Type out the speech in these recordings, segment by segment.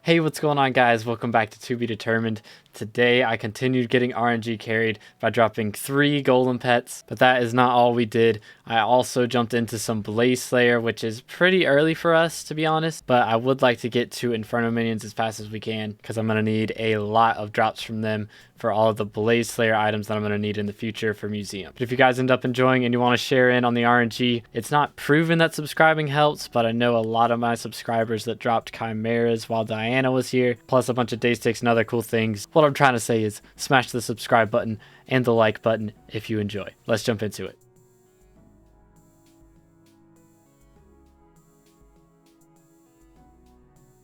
Hey, what's going on, guys? Welcome back to be determined. Today I continued getting RNG carried by dropping 3 golem pets, but that is not all we did. I also jumped into some Blaze Slayer, which is pretty early for us, to be honest, but I would like to get to Inferno minions as fast as we can because I'm going to need a lot of drops from them for all of the Blaze Slayer items that I'm going to need in the future for museum. But if you guys end up enjoying and you want to share in on the RNG, it's not proven that subscribing helps, but I know a lot of my subscribers that dropped chimeras while Diana was here, plus a bunch of day sticks and other cool things. What I'm trying to say is smash the subscribe button and the like button if you enjoy. Let's jump into it.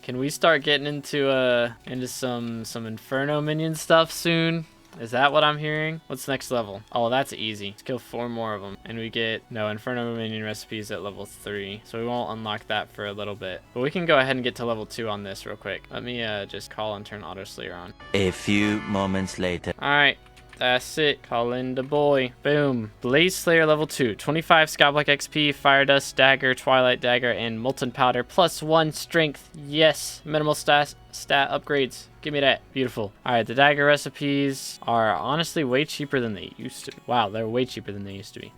Can we start getting into some Inferno minion stuff soon? Is that what I'm hearing? What's next level? Oh, that's easy. Let's kill 4 more of them. And we get, no, Inferno minion recipes at level 3. So we won't unlock that for a little bit. But we can go ahead and get to level 2 on this real quick. Let me just call and turn Auto Slayer on. A few moments later. Alright. That's it. Call in the boy. Boom. Blaze Slayer level 2. 25 SkyBlock XP, Fire Dust, Dagger, Twilight Dagger, and Molten Powder. Plus 1 strength. Yes. Minimal stat upgrades. Give me that. Beautiful. Alright, the dagger recipes are honestly way cheaper than they used to be. Wow, they're way cheaper than they used to be.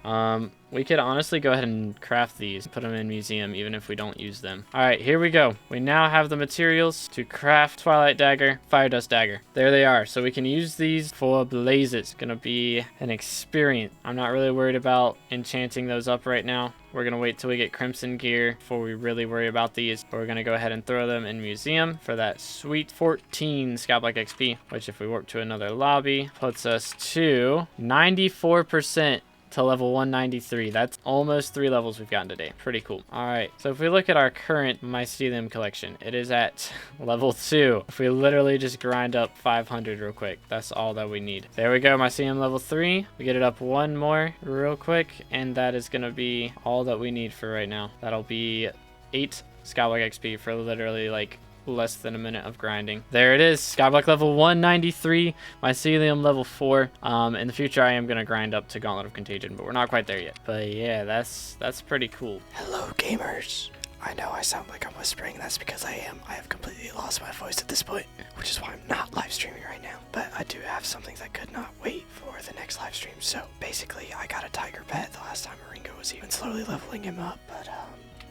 We could honestly go ahead and craft these, put them in museum, even if we don't use them. Alright, here we go. We now have the materials to craft Twilight Dagger, Fire Dust Dagger. There they are. So we can use these for blazes. It's gonna be an experience. I'm not really worried about enchanting those up right now. We're going to wait till we get Crimson gear before we really worry about these. But we're going to go ahead and throw them in museum for that sweet 14 SkyBlock XP, which if we warp to another lobby, puts us to 94% to level 193. That's almost 3 levels we've gotten today. Pretty cool. All right, so if we look at our current mycelium collection, it is at level 2. If we literally just grind up 500 real quick, that's all that we need. There we go, mycelium level 3. We get it up 1 more real quick, and that is gonna be all that we need for right now. That'll be 8 SkyBlock XP for literally like less than a minute of grinding. There it is, SkyBlock level 193, mycelium level 4. In the future I am gonna grind up to Gauntlet of Contagion, but we're not quite there yet. But yeah, that's pretty cool. Hello gamers. I know I sound like I'm whispering. That's because I am. I have completely lost my voice at this point, which is why I'm not live streaming right now. But I do have something that could not wait for the next live stream. So basically I got a tiger pet the last time Ringo was here. Been slowly leveling him up, but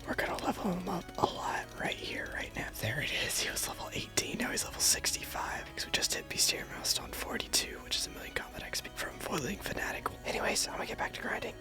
we're gonna level him up a lot right here, right now. There it is. He was level 18. Now he's level 65. Because we just hit Bestiary milestone 42, which is 1,000,000 combat XP from foiling Fanatic. Anyways, I'm gonna get back to grinding.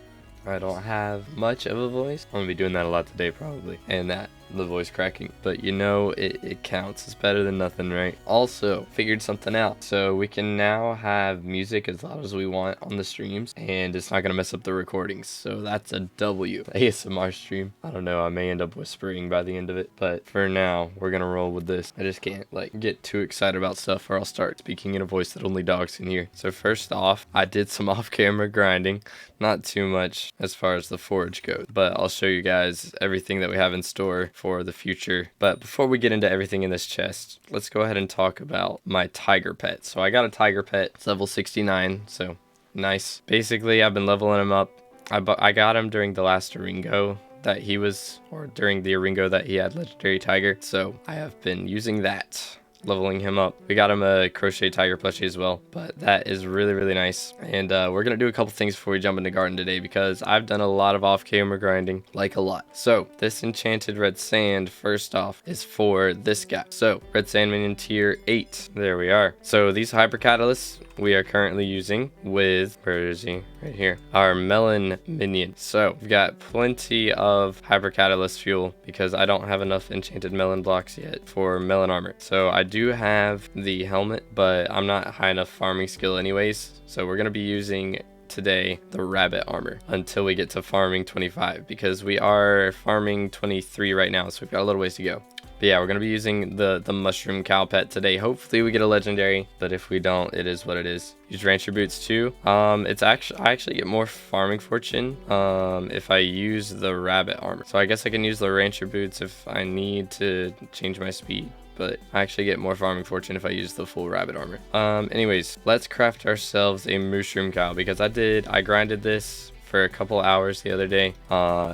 I don't have much of a voice. I'm gonna be doing that a lot today probably, and the voice cracking, but you know, it counts. It's better than nothing, right? Also figured something out, so we can now have music as loud as we want on the streams, and it's not gonna mess up the recordings, so that's a W. ASMR stream. I don't know, I may end up whispering by the end of it, but for now we're gonna roll with this. I just can't like get too excited about stuff or I'll start speaking in a voice that only dogs can hear. So first off, I did some off-camera grinding, not too much as far as the forge goes, but I'll show you guys everything that we have in store for the future. But before we get into everything in this chest, let's go ahead and talk about my tiger pet. So I got a tiger pet. It's level 69, so nice. Basically, I've been leveling him up. I got him during the last Ringo that he was, or during the Ringo that he had legendary tiger, so I have been using that, leveling him up. We got him a crochet tiger plushie as well, but that is really nice. And we're gonna do a couple things before we jump into garden today, because I've done a lot of off-camera grinding, like a lot. So this enchanted red sand, first off, is for this guy. So red sand minion tier 8. There we are. So these hyper catalysts we are currently using with, where is he? Right here, our melon minion. So we've got plenty of hyper catalyst fuel because I don't have enough enchanted melon blocks yet for melon armor. So I do have the helmet, but I'm not high enough farming skill anyways. So we're gonna be using today the rabbit armor until we get to farming 25, because we are farming 23 right now, so we've got a little ways to go. But yeah, we're gonna be using the mushroom cow pet today. Hopefully we get a legendary, but if we don't, it is what it is. Use rancher boots too. I actually get more farming fortune if I use the rabbit armor. So I guess I can use the rancher boots if I need to change my speed, but I actually get more farming fortune if I use the full rabbit armor. Anyways, let's craft ourselves a mushroom cow, because I grinded this for a couple hours the other day.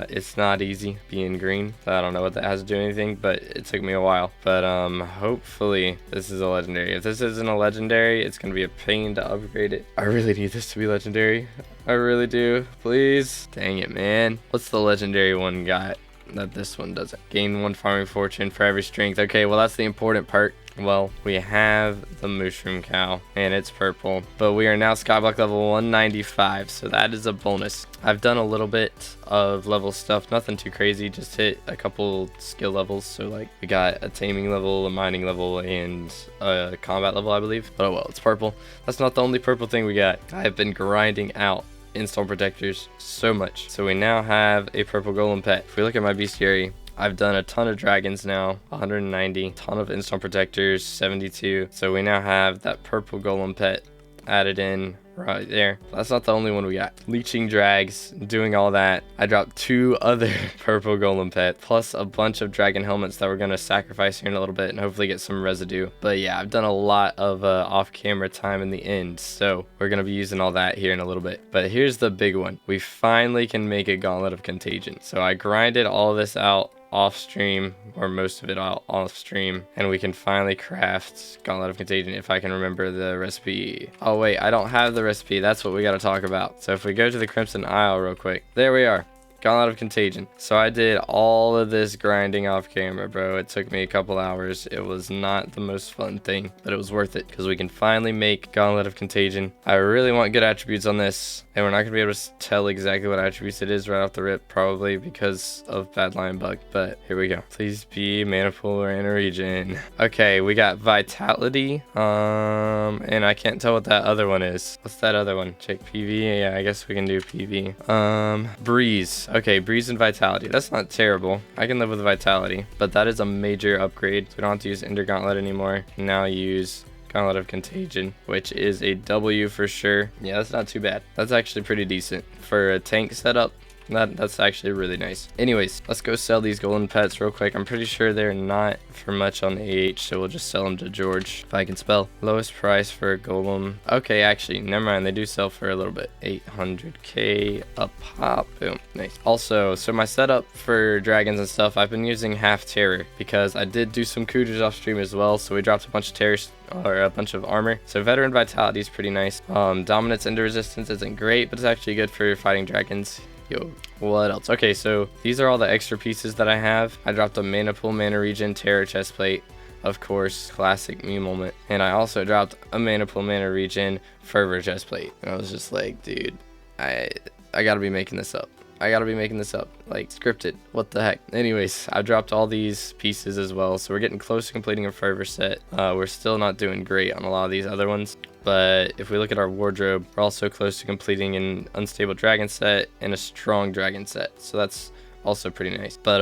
It's not easy being green. I don't know what that has to do with anything, but it took me a while. But hopefully this is a legendary. If this isn't a legendary, it's gonna be a pain to upgrade it. I really need this to be legendary. I really do. Please. Dang it, man. What's the legendary one got that this one doesn't? Gain 1 farming fortune for every strength. Okay, well that's the important part. Well, we have the mushroom cow and it's purple, but we are now skyblock level 195, so that is a bonus. I've done a little bit of level stuff, nothing too crazy, just hit a couple skill levels. So like we got a taming level, a mining level, and a combat level, I believe. But oh well, it's purple. That's not the only purple thing we got. I have been grinding out in-storm protectors so much. So we now have a purple golem pet. If we look at my bestiary, I've done a ton of dragons now, 190, ton of in-storm protectors, 72. So we now have that purple golem pet added in right there. That's not the only one we got. Leeching drags, doing all that. I dropped 2 other purple golem pet, plus a bunch of dragon helmets that we're gonna sacrifice here in a little bit and hopefully get some residue. But yeah, I've done a lot of off-camera time in the end, so we're gonna be using all that here in a little bit. But here's the big one. We finally can make a gauntlet of contagion. So I grinded all this out off stream, or most of it out off stream, and we can finally craft gauntlet of contagion if I can remember the recipe. Oh wait, I don't have the recipe. That's what we got to talk about. So if we go to the Crimson Isle real quick, there we are. Gauntlet of Contagion. So I did all of this grinding off camera, bro. It took me a couple hours. It was not the most fun thing, but it was worth it because we can finally make Gauntlet of Contagion. I really want good attributes on this, and we're not going to be able to tell exactly what attributes it is right off the rip, probably because of bad line bug, but here we go. Please be mana pool or in a region. Okay, we got Vitality, and I can't tell what that other one is. What's that other one? Check PV. Yeah, I guess we can do PV. Breeze. Okay, Breeze and Vitality. That's not terrible. I can live with Vitality, but that is a major upgrade. So we don't have to use Ender Gauntlet anymore. Now use Gauntlet of Contagion, which is a W for sure. Yeah, that's not too bad. That's actually pretty decent. For a tank setup, that's actually really nice. Anyways, let's go sell these golden pets real quick. I'm pretty sure they're not for much on AH, so we'll just sell them to George if I can spell. Lowest price for a golem. Okay, actually, never mind. They do sell for a little bit. 800k a pop. Boom. Nice. Also, so my setup for dragons and stuff, I've been using half terror because I did do some cougars off stream as well. So we dropped a bunch of terrors, or a bunch of armor. So veteran vitality is pretty nice. Dominance into resistance isn't great, but it's actually good for fighting dragons. Yo, what else? Okay, so these are all the extra pieces that I have. I dropped a mana pool, mana regen, terror chest plate, of course, classic me moment. And I also dropped a mana pool, mana regen, fervor chest plate. And I was just like, dude, I gotta be making this up. I gotta be making this up, like scripted. What the heck? Anyways, I dropped all these pieces as well, so we're getting close to completing a fervor set. We're still not doing great on a lot of these other ones, but if we look at our wardrobe, we're also close to completing an unstable dragon set and a strong dragon set, so that's also pretty nice. But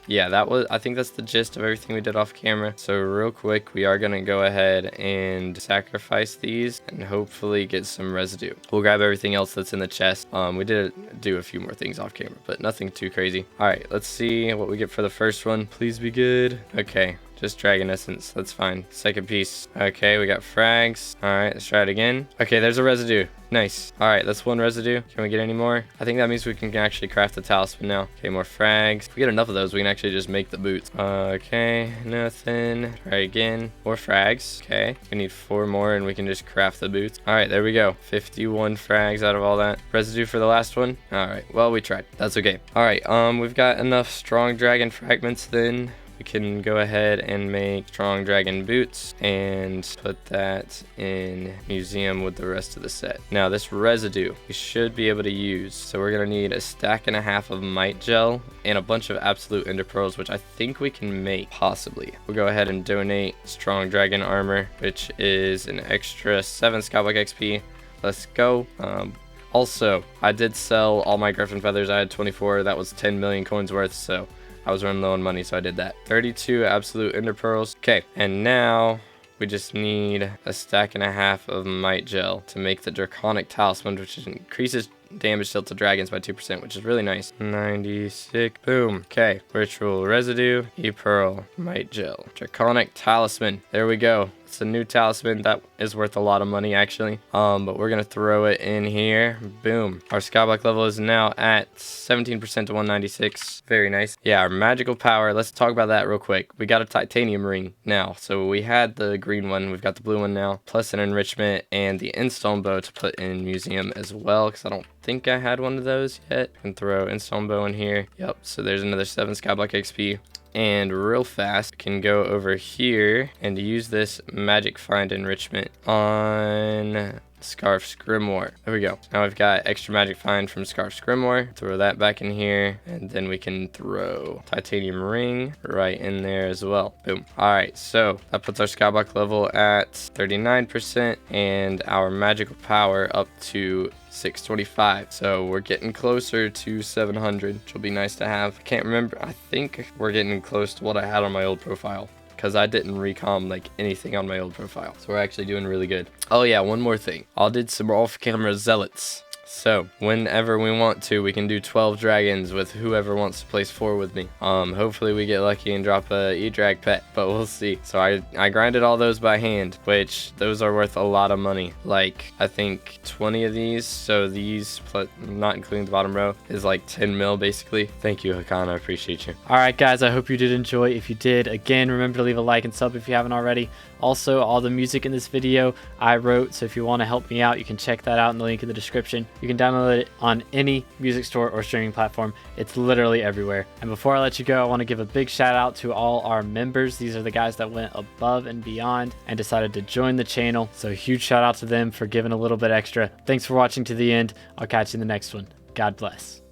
yeah, I think that's the gist of everything we did off camera. So real quick, we are gonna go ahead and sacrifice these and hopefully get some residue. We'll grab everything else that's in the chest. We did do a few more things off camera, but nothing too crazy. All right, let's see what we get for the first one. Please be good. Okay, just dragon essence, that's fine. Second piece. Okay, we got frags. All right, let's try it again. Okay, there's a residue. Nice. All right, that's one residue. Can we get any more? I think that means we can actually craft the talisman now. Okay, more frags. If we get enough of those, we can actually just make the boots. Okay, nothing. Try again. More frags. Okay, we need 4 more and we can just craft the boots. All right, there we go. 51 frags out of all that. Residue for the last one. All right, well, we tried. That's okay. All right, we've got enough strong dragon fragments then. We can go ahead and make strong dragon boots and put that in museum with the rest of the set. Now this residue we should be able to use. So we're gonna need a stack and a half of might gel and a bunch of absolute ender pearls, which I think we can make possibly. We'll go ahead and donate strong dragon armor, which is an extra 7 SkyBlock XP. Let's go. Also, I did sell all my griffin feathers. I had 24. That was 10 million coins worth, so I was running low on money, so I did that. 32 absolute ender pearls. Okay, and now we just need a stack and a half of might gel to make the draconic talisman, which increases damage dealt to dragons by 2%, which is really nice. 96. Boom. Okay, ritual residue, e-pearl, might gel, draconic talisman. There we go. It's a new talisman that is worth a lot of money actually. But we're gonna throw it in here. Boom. Our skyblock level is now at 17% to 196. Very nice. Yeah, our magical power. Let's talk about that real quick. We got a titanium ring now. So we had the green one. We've got the blue one now. Plus an enrichment and the install bow to put in museum as well. Because I don't think I had one of those yet. I can throw install bow in here. Yep. So there's another 7 skyblock XP. And real fast, can go over here and use this magic find enrichment on Scarf's Grimoire. There we go. Now we've got extra magic find from Scarf's Grimoire. Throw that back in here, and then we can throw titanium ring right in there as well. Boom. All right, so that puts our skyblock level at 39% and our magical power up to 625. So we're getting closer to 700, which will be nice to have. I can't remember. I think we're getting close to what I had on my old profile, because I didn't recom like anything on my old profile. So we're actually doing really good. Oh yeah, one more thing. I did some off-camera zealots. So whenever we want to, we can do 12 dragons with whoever wants to place 4 with me. Hopefully we get lucky and drop a E-Drag pet, but we'll see. So I grinded all those by hand, which those are worth a lot of money. Like I think 20 of these. So these, not including the bottom row, is like 10 mil basically. Thank you, Hakan. I appreciate you. All right, guys, I hope you did enjoy. If you did, again, remember to leave a like and sub if you haven't already. Also, all the music in this video I wrote, so if you want to help me out, you can check that out in the link in the description. You can download it on any music store or streaming platform. It's literally everywhere. And before I let you go, I want to give a big shout out to all our members. These are the guys that went above and beyond and decided to join the channel. So a huge shout out to them for giving a little bit extra. Thanks for watching to the end. I'll catch you in the next one. God bless.